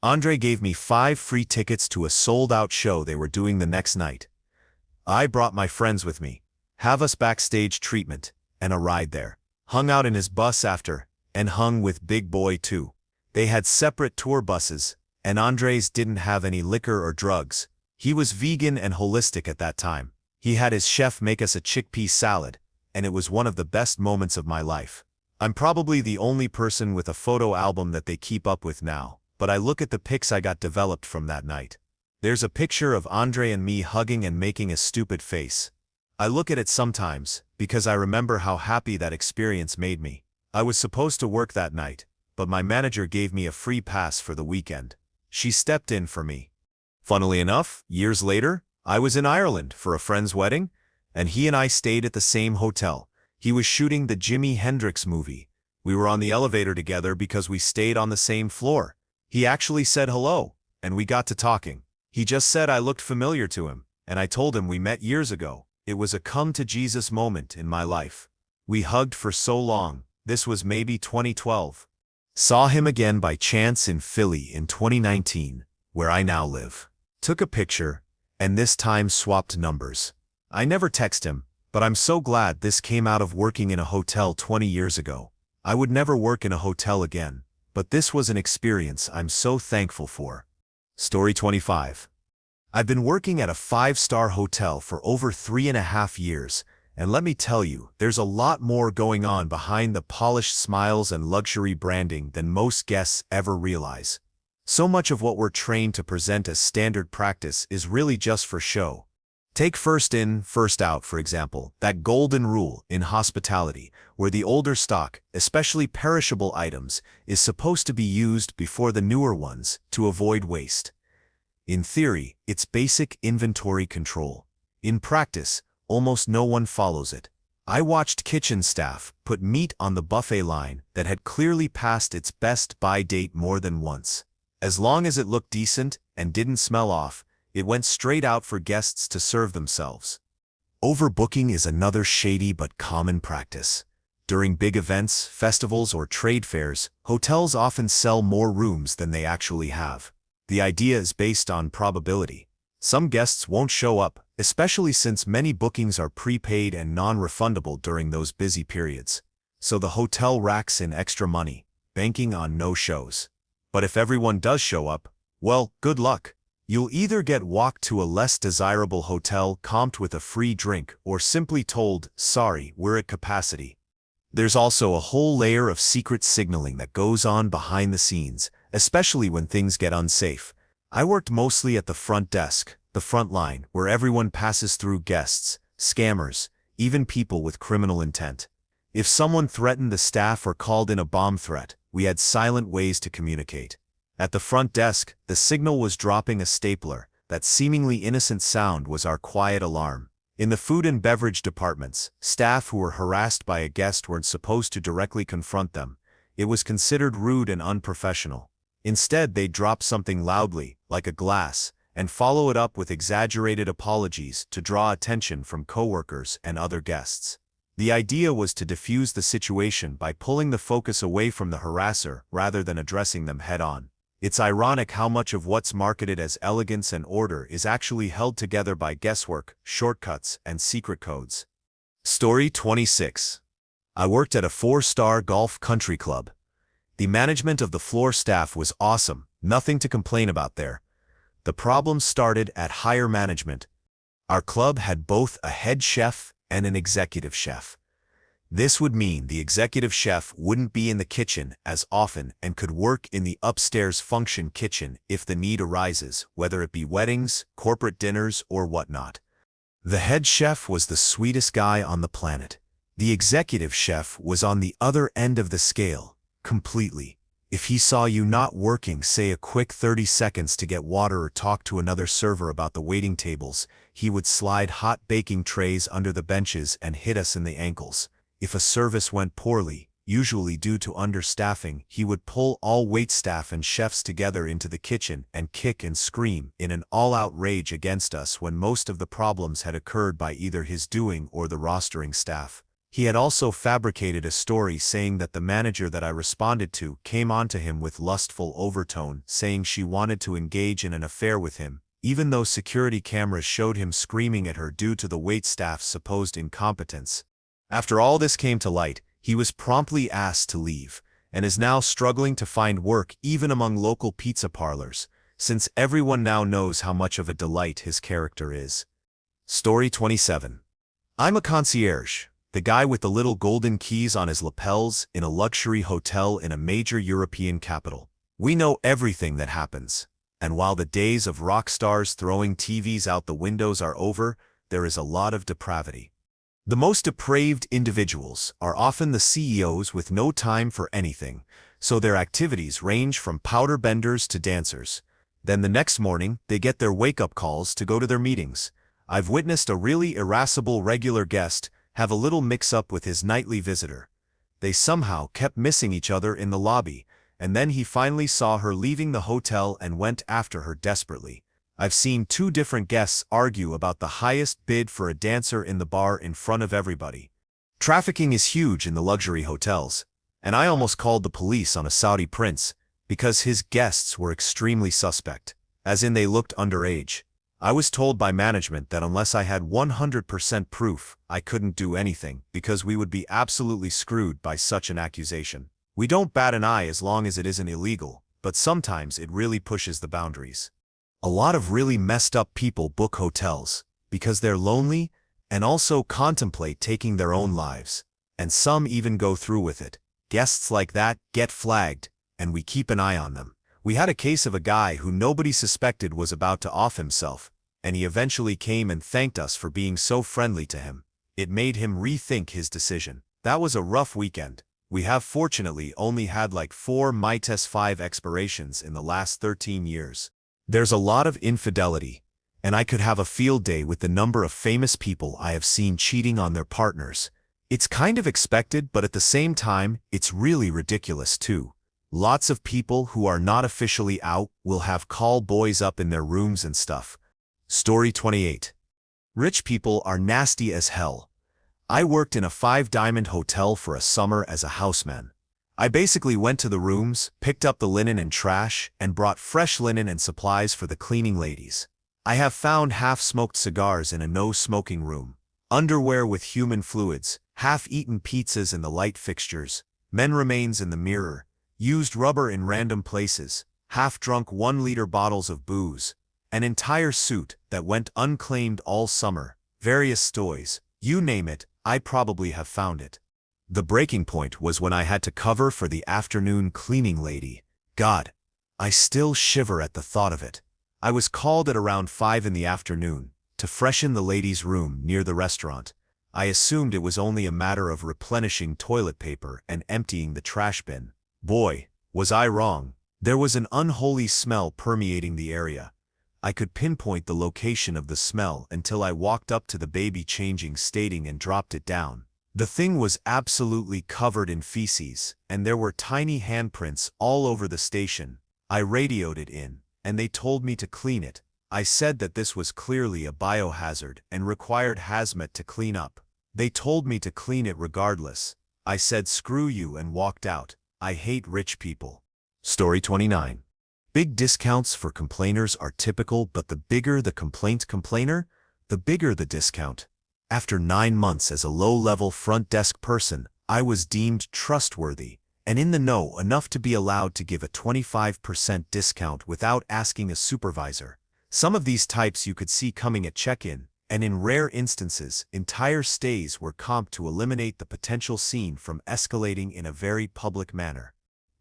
Andre gave me 5 free tickets to a sold-out show they were doing the next night. I brought my friends with me, have us backstage treatment, and a ride there. Hung out in his bus after, and hung with Big Boy too. They had separate tour buses, and Andre's didn't have any liquor or drugs. He was vegan and holistic at that time. He had his chef make us a chickpea salad, and it was one of the best moments of my life. I'm probably the only person with a photo album that they keep up with now, but I look at the pics I got developed from that night. There's a picture of Andre and me hugging and making a stupid face. I look at it sometimes, because I remember how happy that experience made me. I was supposed to work that night, but my manager gave me a free pass for the weekend. She stepped in for me. Funnily enough, years later, I was in Ireland for a friend's wedding, and he and I stayed at the same hotel. He was shooting the Jimi Hendrix movie. We were on the elevator together because we stayed on the same floor. He actually said hello, and we got to talking. He just said I looked familiar to him, and I told him we met years ago. It was a come-to-Jesus moment in my life. We hugged for so long. This was maybe 2012. Saw him again by chance in Philly in 2019, where I now live. Took a picture, and this time swapped numbers. I never text him, but I'm so glad this came out of working in a hotel 20 years ago. I would never work in a hotel again, but this was an experience I'm so thankful for. Story 25. I've been working at a 5-star hotel for over 3.5 years, and let me tell you, there's a lot more going on behind the polished smiles and luxury branding than most guests ever realize. So much of what we're trained to present as standard practice is really just for show. Take first in, first out, for example, that golden rule in hospitality, where the older stock, especially perishable items, is supposed to be used before the newer ones to avoid waste. In theory, it's basic inventory control. In practice, almost no one follows it. I watched kitchen staff put meat on the buffet line that had clearly passed its best-by date more than once. As long as it looked decent and didn't smell off, it went straight out for guests to serve themselves. Overbooking is another shady but common practice. During big events, festivals, or trade fairs, hotels often sell more rooms than they actually have. The idea is based on probability. Some guests won't show up, especially since many bookings are prepaid and non-refundable during those busy periods. So the hotel racks in extra money, banking on no-shows. But if everyone does show up, well, good luck. You'll either get walked to a less desirable hotel comped with a free drink or simply told, sorry, we're at capacity. There's also a whole layer of secret signaling that goes on behind the scenes, especially when things get unsafe. I worked mostly at the front desk, the front line, where everyone passes through guests, scammers, even people with criminal intent. If someone threatened the staff or called in a bomb threat, we had silent ways to communicate. At the front desk, the signal was dropping a stapler. That seemingly innocent sound was our quiet alarm. In the food and beverage departments, staff who were harassed by a guest weren't supposed to directly confront them. It was considered rude and unprofessional. Instead, they'd drop something loudly, like a glass, and follow it up with exaggerated apologies to draw attention from coworkers and other guests. The idea was to diffuse the situation by pulling the focus away from the harasser rather than addressing them head-on. It's ironic how much of what's marketed as elegance and order is actually held together by guesswork, shortcuts, and secret codes. Story 26. I worked at a 4-star golf country club. The management of the floor staff was awesome, nothing to complain about there. The problem started at higher management. Our club had both a head chef and an executive chef. This would mean the executive chef wouldn't be in the kitchen as often and could work in the upstairs function kitchen if the need arises, whether it be weddings, corporate dinners, or whatnot. The head chef was the sweetest guy on the planet. The executive chef was on the other end of the scale, completely. If he saw you not working, say a quick 30 seconds to get water or talk to another server about the waiting tables, he would slide hot baking trays under the benches and hit us in the ankles. If a service went poorly, usually due to understaffing, he would pull all waitstaff and chefs together into the kitchen and kick and scream in an all-out rage against us when most of the problems had occurred by either his doing or the rostering staff. He had also fabricated a story saying that the manager that I responded to came onto him with lustful overtone, saying she wanted to engage in an affair with him, even though security cameras showed him screaming at her due to the waitstaff's supposed incompetence. After all this came to light, he was promptly asked to leave, and is now struggling to find work even among local pizza parlors, since everyone now knows how much of a delight his character is. Story 27. I'm a concierge, the guy with the little golden keys on his lapels in a luxury hotel in a major European capital. We know everything that happens, and while the days of rock stars throwing TVs out the windows are over, there is a lot of depravity. The most depraved individuals are often the CEOs with no time for anything, so their activities range from powder benders to dancers. Then the next morning, they get their wake-up calls to go to their meetings. I've witnessed a really irascible regular guest have a little mix-up with his nightly visitor. They somehow kept missing each other in the lobby, and then he finally saw her leaving the hotel and went after her desperately. I've seen 2 different guests argue about the highest bid for a dancer in the bar in front of everybody. Trafficking is huge in the luxury hotels, and I almost called the police on a Saudi prince because his guests were extremely suspect, as in they looked underage. I was told by management that unless I had 100% proof, I couldn't do anything because we would be absolutely screwed by such an accusation. We don't bat an eye as long as it isn't illegal, but sometimes it really pushes the boundaries. A lot of really messed up people book hotels because they're lonely and also contemplate taking their own lives, and some even go through with it. Guests like that get flagged, and we keep an eye on them. We had a case of a guy who nobody suspected was about to off himself, and he eventually came and thanked us for being so friendly to him. It made him rethink his decision. That was a rough weekend. We have fortunately only had like 4 MITES 5 expirations in the last 13 years. There's a lot of infidelity, and I could have a field day with the number of famous people I have seen cheating on their partners. It's kind of expected, but at the same time, it's really ridiculous too. Lots of people who are not officially out will have call boys up in their rooms and stuff. Story 28. Rich people are nasty as hell. I worked in a 5-diamond hotel for a summer as a houseman. I basically went to the rooms, picked up the linen and trash, and brought fresh linen and supplies for the cleaning ladies. I have found half-smoked cigars in a no-smoking room, underwear with human fluids, half-eaten pizzas in the light fixtures, men remains in the mirror, used rubber in random places, half-drunk 1-liter bottles of booze, an entire suit that went unclaimed all summer, various toys, you name it, I probably have found it. The breaking point was when I had to cover for the afternoon cleaning lady. God, I still shiver at the thought of it. I was called at around 5 in the afternoon to freshen the ladies' room near the restaurant. I assumed it was only a matter of replenishing toilet paper and emptying the trash bin. Boy, was I wrong. There was an unholy smell permeating the area. I could pinpoint the location of the smell until I walked up to the baby changing stating and dropped it down. The thing was absolutely covered in feces, and there were tiny handprints all over the station. I radioed it in, and they told me to clean it. I said that this was clearly a biohazard and required hazmat to clean up. They told me to clean it regardless. I said screw you and walked out. I hate rich people. Story 29. Big discounts for complainers are typical, but the bigger the complainer, the bigger the discount. After 9 months as a low-level front desk person, I was deemed trustworthy and in the know enough to be allowed to give a 25% discount without asking a supervisor. Some of these types you could see coming at check-in, and in rare instances, entire stays were comped to eliminate the potential scene from escalating in a very public manner.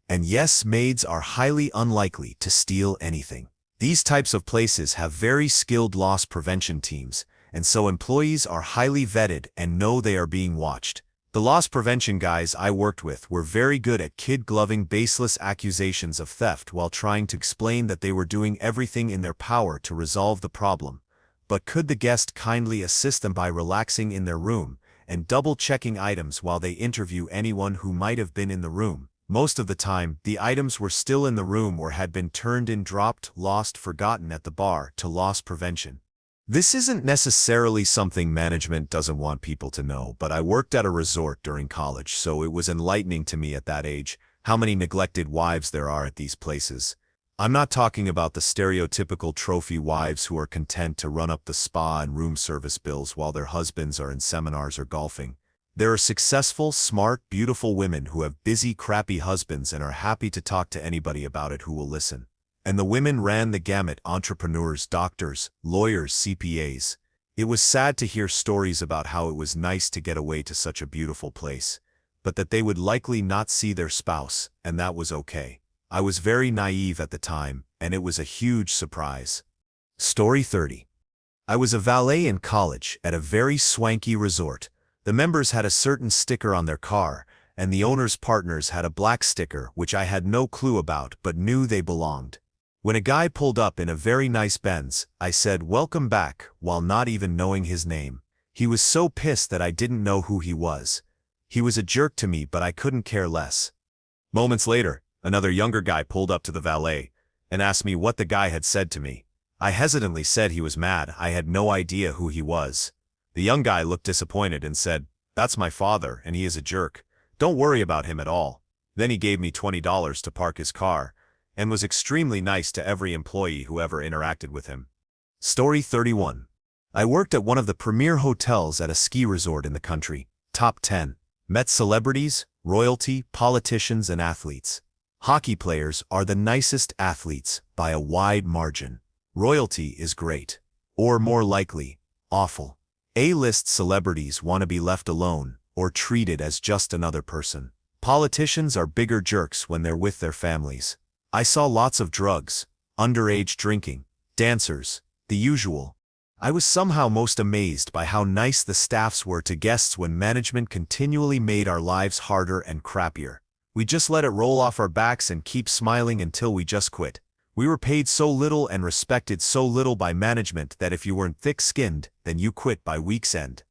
And yes, maids are highly unlikely to steal anything. These types of places have very skilled loss prevention teams, and so employees are highly vetted and know they are being watched. The loss prevention guys I worked with were very good at kid-gloving baseless accusations of theft while trying to explain that they were doing everything in their power to resolve the problem. But could the guest kindly assist them by relaxing in their room and double-checking items while they interview anyone who might have been in the room? Most of the time, the items were still in the room or had been turned in, dropped, lost, forgotten at the bar to loss prevention. This isn't necessarily something management doesn't want people to know, but I worked at a resort during college, so it was enlightening to me at that age how many neglected wives there are at these places. I'm not talking about the stereotypical trophy wives who are content to run up the spa and room service bills while their husbands are in seminars or golfing. There are successful, smart, beautiful women who have busy, crappy husbands and are happy to talk to anybody about it who will listen. And the women ran the gamut: entrepreneurs, doctors, lawyers, CPAs. It was sad to hear stories about how it was nice to get away to such a beautiful place, but that they would likely not see their spouse, and that was okay. I was very naive at the time, and it was a huge surprise. Story 30. I was a valet in college at a very swanky resort. The members had a certain sticker on their car, and the owner's partners had a black sticker which I had no clue about but knew they belonged. When a guy pulled up in a very nice Benz, I said welcome back while not even knowing his name. He was so pissed that I didn't know who he was. He was a jerk to me, but I couldn't care less. Moments later, another younger guy pulled up to the valet and asked me what the guy had said to me. I hesitantly said he was mad. I had no idea who he was. The young guy looked disappointed and said, "That's my father, and he is a jerk. Don't worry about him at all." Then he gave me $20 to park his car, and was extremely nice to every employee who ever interacted with him. Story 31. I worked at one of the premier hotels at a ski resort in the country. Top 10. Met celebrities, royalty, politicians, and athletes. Hockey players are the nicest athletes by a wide margin. Royalty is great. Or more likely, awful. A-list celebrities want to be left alone or treated as just another person. Politicians are bigger jerks when they're with their families. I saw lots of drugs, underage drinking, dancers, the usual. I was somehow most amazed by how nice the staffs were to guests when management continually made our lives harder and crappier. We just let it roll off our backs and keep smiling until we just quit. We were paid so little and respected so little by management that if you weren't thick-skinned, then you quit by week's end.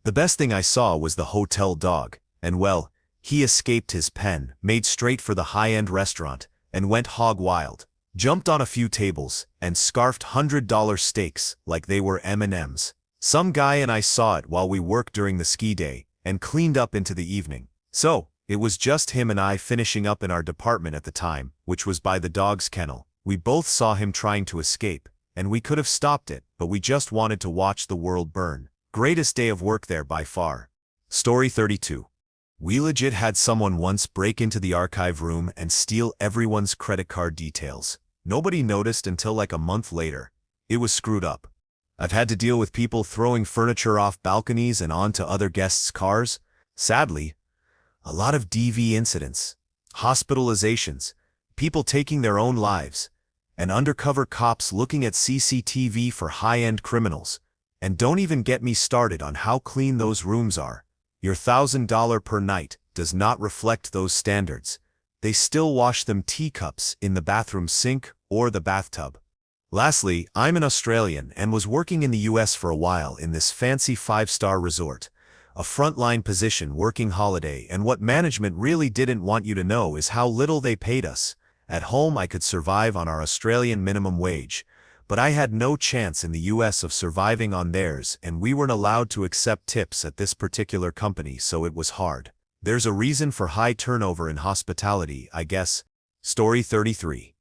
The best thing I saw was the hotel dog, and well, he escaped his pen, made straight for the high-end restaurant, and went hog wild, jumped on a few tables, and scarfed $100 steaks like they were M&Ms. Some guy and I saw it while we worked during the ski day, and cleaned up into the evening. So, it was just him and I finishing up in our department at the time, which was by the dog's kennel. We both saw him trying to escape, and we could have stopped it, but we just wanted to watch the world burn. Greatest day of work there by far. Story 32. We legit had someone once break into the archive room and steal everyone's credit card details. Nobody noticed until like a month later. It was screwed up. I've had to deal with people throwing furniture off balconies and onto other guests' cars. Sadly, a lot of DV incidents, hospitalizations, people taking their own lives, and undercover cops looking at CCTV for high-end criminals. And don't even get me started on how clean those rooms are. Your $1,000 per night does not reflect those standards. They still wash them teacups in the bathroom sink or the bathtub. Lastly, I'm an Australian and was working in the US for a while in this fancy 5-star resort. A frontline position working holiday, and what management really didn't want you to know is how little they paid us. At home I could survive on our Australian minimum wage, but I had no chance in the US of surviving on theirs, and we weren't allowed to accept tips at this particular company, so it was hard. There's a reason for high turnover in hospitality, I guess. Story 33.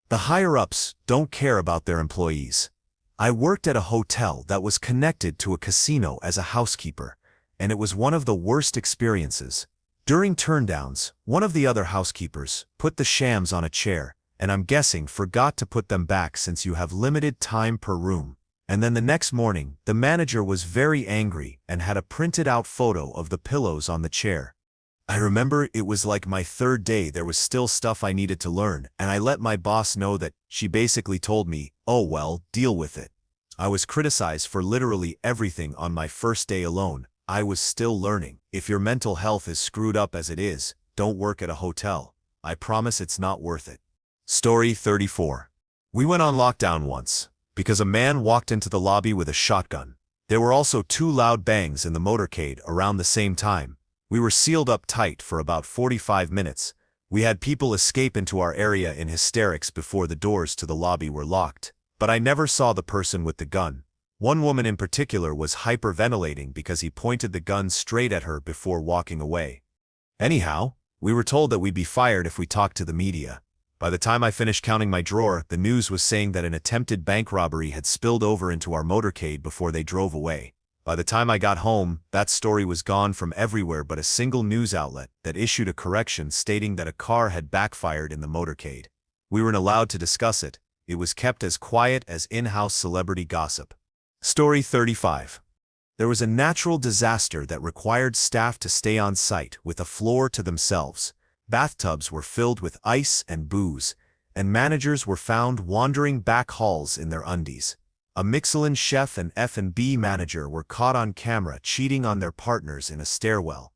The higher-ups don't care about their employees. I worked at a hotel that was connected to a casino as a housekeeper, and it was one of the worst experiences. During turndowns, one of the other housekeepers put the shams on a chair, and I'm guessing forgot to put them back since you have limited time per room. And then the next morning, the manager was very angry and had a printed-out photo of the pillows on the chair. I remember it was like my third day. There was still stuff I needed to learn, and I let my boss know that. She basically told me, "Oh well, deal with it." I was criticized for literally everything on my first day alone. I was still learning. If your mental health is screwed up as it is, don't work at a hotel. I promise it's not worth it. Story 34. We went on lockdown once because a man walked into the lobby with a shotgun. There were also 2 loud bangs in the motorcade around the same time. We were sealed up tight for about 45 minutes. We had people escape into our area in hysterics before the doors to the lobby were locked. But I never saw the person with the gun. One woman in particular was hyperventilating because he pointed the gun straight at her before walking away. Anyhow, we were told that we'd be fired if we talked to the media. By the time I finished counting my drawer, the news was saying that an attempted bank robbery had spilled over into our motorcade before they drove away. By the time I got home, that story was gone from everywhere but a single news outlet that issued a correction stating that a car had backfired in the motorcade. We weren't allowed to discuss it. It was kept as quiet as in-house celebrity gossip. Story 35. There was a natural disaster that required staff to stay on site with a floor to themselves. Bathtubs were filled with ice and booze, and managers were found wandering back halls in their undies. A Michelin chef and F&B manager were caught on camera cheating on their partners in a stairwell.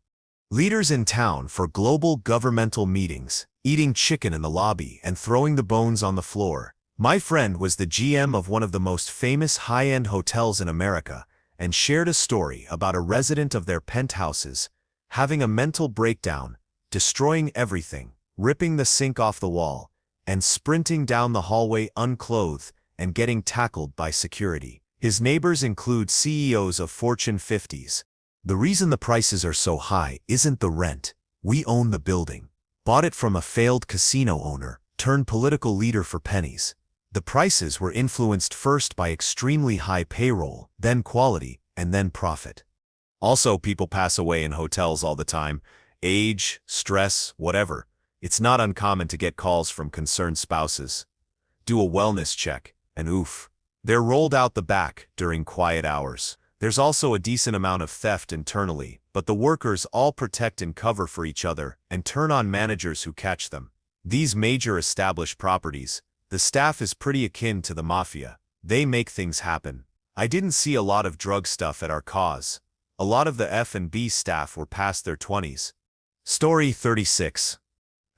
Leaders in town for global governmental meetings, eating chicken in the lobby and throwing the bones on the floor. My friend was the GM of one of the most famous high-end hotels in America and shared a story about a resident of their penthouses having a mental breakdown, destroying everything, ripping the sink off the wall, and sprinting down the hallway unclothed and getting tackled by security. His neighbors include CEOs of Fortune 50s. The reason the prices are so high isn't the rent. We own the building. Bought it from a failed casino owner, turned political leader for pennies. The prices were influenced first by extremely high payroll, then quality, and then profit. Also, people pass away in hotels all the time. Age, stress, whatever. It's not uncommon to get calls from concerned spouses. Do a wellness check, and oof, they're rolled out the back during quiet hours. There's also a decent amount of theft internally, but the workers all protect and cover for each other and turn on managers who catch them. These major established properties, the staff is pretty akin to the mafia. They make things happen. I didn't see a lot of drug stuff at our cause. A lot of the F&B staff were past their 20s. Story 36.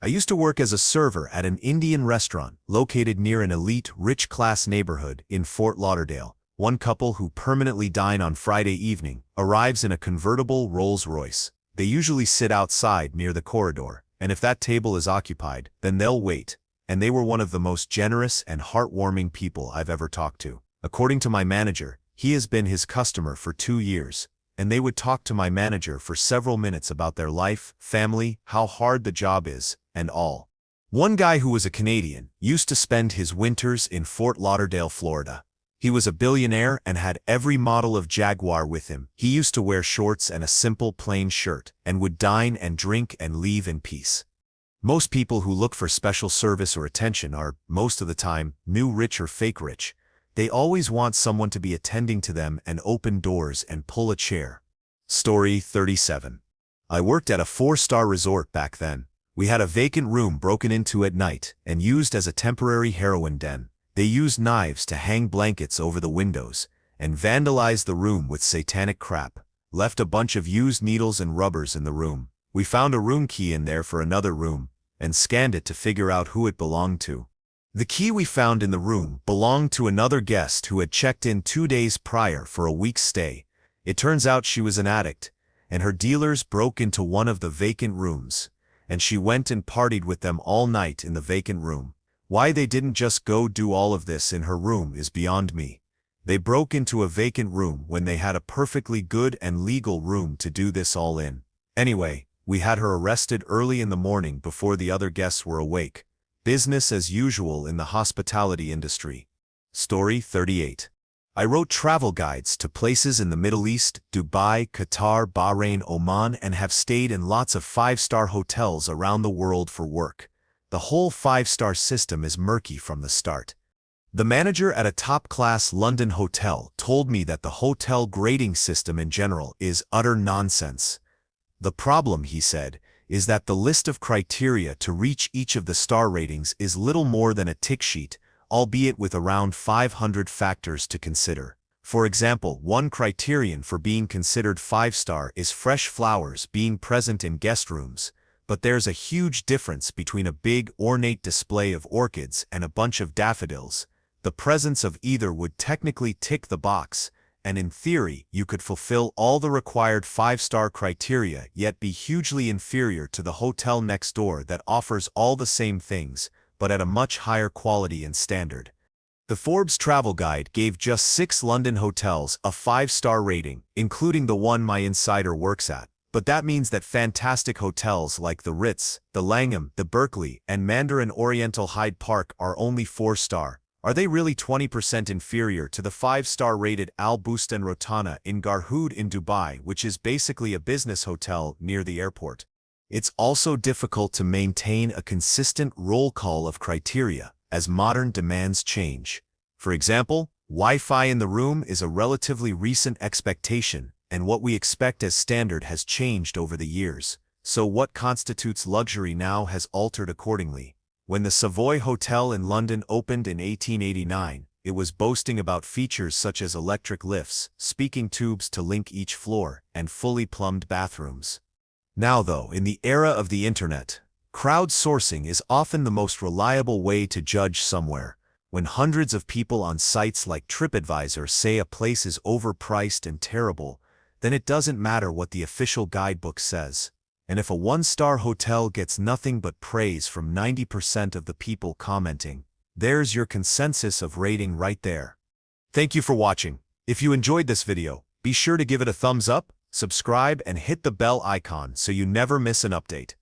I used to work as a server at an Indian restaurant located near an elite, rich-class neighborhood in Fort Lauderdale. One couple who permanently dine on Friday evening arrives in a convertible Rolls-Royce. They usually sit outside near the corridor, and if that table is occupied, then they'll wait. And they were one of the most generous and heartwarming people I've ever talked to. According to my manager, he has been his customer for 2 years, and they would talk to my manager for several minutes about their life, family, how hard the job is, and all. One guy who was a Canadian used to spend his winters in Fort Lauderdale, Florida. He was a billionaire and had every model of Jaguar with him. He used to wear shorts and a simple plain shirt, and would dine and drink and leave in peace. Most people who look for special service or attention are, most of the time, new rich or fake rich. They always want someone to be attending to them and open doors and pull a chair. Story 37. I worked at a 4-star resort back then. We had a vacant room broken into at night and used as a temporary heroin den. They used knives to hang blankets over the windows, and vandalized the room with satanic crap. Left a bunch of used needles and rubbers in the room. We found a room key in there for another room, and scanned it to figure out who it belonged to. The key we found in the room belonged to another guest who had checked in 2 days prior for a week's stay. It turns out she was an addict, and her dealers broke into one of the vacant rooms, and she went and partied with them all night in the vacant room. Why they didn't just go do all of this in her room is beyond me. They broke into a vacant room when they had a perfectly good and legal room to do this all in. Anyway, we had her arrested early in the morning before the other guests were awake. Business as usual in the hospitality industry. Story 38. I wrote travel guides to places in the Middle East, Dubai, Qatar, Bahrain, Oman, and have stayed in lots of 5-star hotels around the world for work. The whole 5-star system is murky from the start. The manager at a top-class London hotel told me that the hotel grading system in general is utter nonsense. The problem, he said, is that the list of criteria to reach each of the star ratings is little more than a tick sheet, albeit with around 500 factors to consider. For example, one criterion for being considered 5-star is fresh flowers being present in guest rooms, but there's a huge difference between a big, ornate display of orchids and a bunch of daffodils. The presence of either would technically tick the box, and in theory, you could fulfill all the required 5-star criteria yet be hugely inferior to the hotel next door that offers all the same things, but at a much higher quality and standard. The Forbes travel guide gave just 6 London hotels a 5-star rating, including the one my insider works at. But that means that fantastic hotels like the Ritz, the Langham, the Berkeley, and Mandarin Oriental Hyde Park are only 4-star. Are they really 20% inferior to the 5-star rated Al Bustan Rotana in Garhoud in Dubai, which is basically a business hotel near the airport? It's also difficult to maintain a consistent roll call of criteria as modern demands change. For example, Wi-Fi in the room is a relatively recent expectation, and what we expect as standard has changed over the years. So what constitutes luxury now has altered accordingly. When the Savoy Hotel in London opened in 1889, it was boasting about features such as electric lifts, speaking tubes to link each floor, and fully plumbed bathrooms. Now though, in the era of the internet, crowdsourcing is often the most reliable way to judge somewhere. When hundreds of people on sites like TripAdvisor say a place is overpriced and terrible, then it doesn't matter what the official guidebook says. And if a 1-star hotel gets nothing but praise from 90% of the people commenting, there's your consensus of rating right there. Thank you for watching. If you enjoyed this video, be sure to give it a thumbs up, subscribe, and hit the bell icon so you never miss an update.